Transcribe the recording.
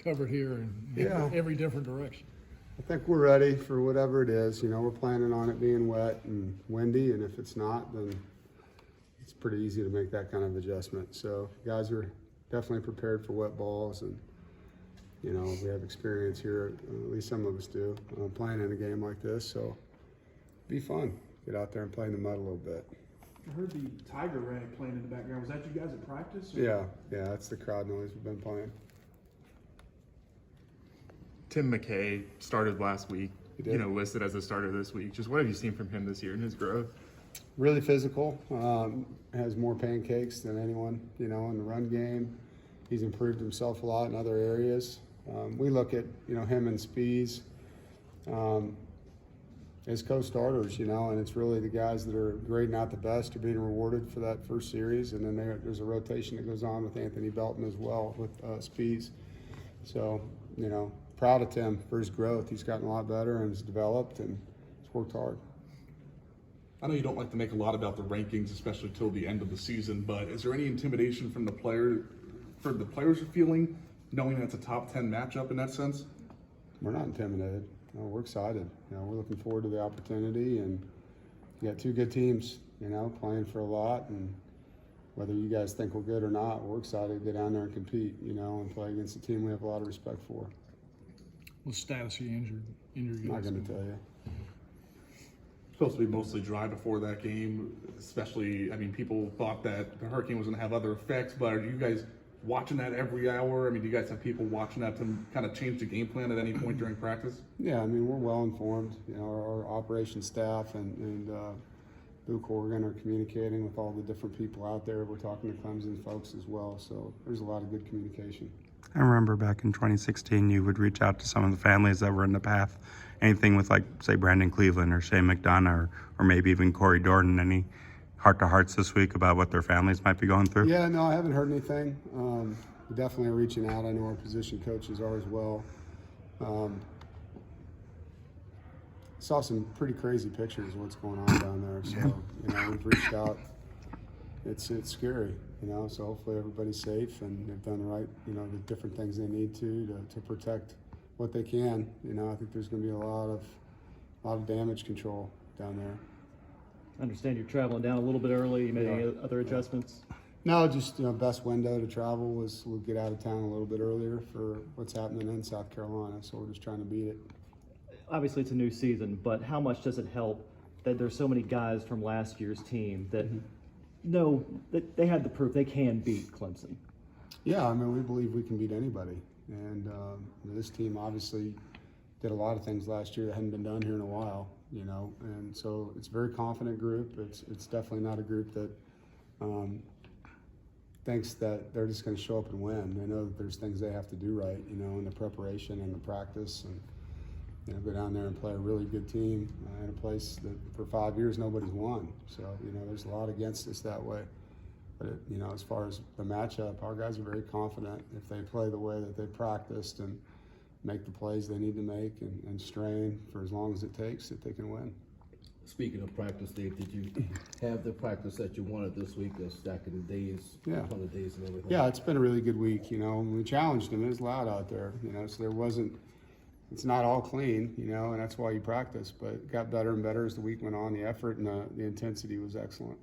covered here in Yeah. every different direction. I think we're ready for whatever it is. You know, we're planning on it being wet and windy, and if it's not, then it's pretty easy to make that kind of adjustment. So guys are definitely prepared for wet balls, and you know, we have experience here, at least some of us do, playing in a game like this. So be fun. Get out there and play in the mud a little bit. I heard the tiger rag playing in the background. Was that you guys at practice? Or? Yeah, that's the crowd noise we've been playing. Tim McKay started last week, listed as a starter this week. Just what have you seen from him this year and his growth? Really physical, has more pancakes than anyone, in the run game. He's improved himself a lot in other areas. We look at, him and Spees as co-starters, and it's really the guys that are grading out the best are being rewarded for that first series, and then there's a rotation that goes on with Anthony Belton as well with Spees. So, proud of Tim for his growth. He's gotten a lot better and has developed and he's worked hard. I know you don't like to make a lot about the rankings, especially till the end of the season, but is there any intimidation from the players are feeling, knowing that's a top 10 matchup in that sense? We're not intimidated. No, we're excited. We're looking forward to the opportunity, and you got two good teams, playing for a lot, and whether you guys think we're good or not, we're excited to get down there and compete, and play against a team we have a lot of respect for. What status are you injured? I'm not going to tell you. Supposed to be mostly dry before that game, especially, people thought that the hurricane was going to have other effects, but are you guys watching that every hour? Do you guys have people watching that to kind of change the game plan at any point during practice? Yeah, we're well informed. Our operations staff and Blue Corrigan are communicating with all the different people out there. We're talking to Clemson folks as well, so there's a lot of good communication. I remember back in 2016, you would reach out to some of the families that were in the path. Anything with, like, say, Brandon Cleveland or Shane McDonough or maybe even Corey Dorton. Any heart-to-hearts this week about what their families might be going through? Yeah, no, I haven't heard anything. We definitely are reaching out. I know our position coaches are as well. Saw some pretty crazy pictures of what's going on down there. So, we've reached out. It's scary, so hopefully everybody's safe and they've done the right, the different things they need to protect what they can. I think there's going to be a lot of damage control down there. I understand you're traveling down a little bit early. You made any other adjustments? No, just best window to travel was we'll get out of town a little bit earlier for what's happening in South Carolina. So we're just trying to beat it. Obviously, it's a new season, but how much does it help that there's so many guys from last year's team that know that they had the proof they can beat Clemson? Yeah, we believe we can beat anybody, and this team obviously did a lot of things last year that hadn't been done here in a while. And so it's a very confident group. It's definitely not a group that thinks that they're just going to show up and win. They know that there's things they have to do right, in the preparation and the practice, and go down there and play a really good team in a place that for 5 years nobody's won. So there's a lot against us that way. But as far as the matchup, our guys are very confident if they play the way that they practiced and make the plays they need to make and strain for as long as it takes that they can win. Speaking of practice, Dave, did you have the practice that you wanted this week, stacking the days, on the days and everything? Yeah, it's been a really good week, We challenged them. It was loud out there, so it's not all clean, and that's why you practice, but it got better and better as the week went on. The effort and the intensity was excellent.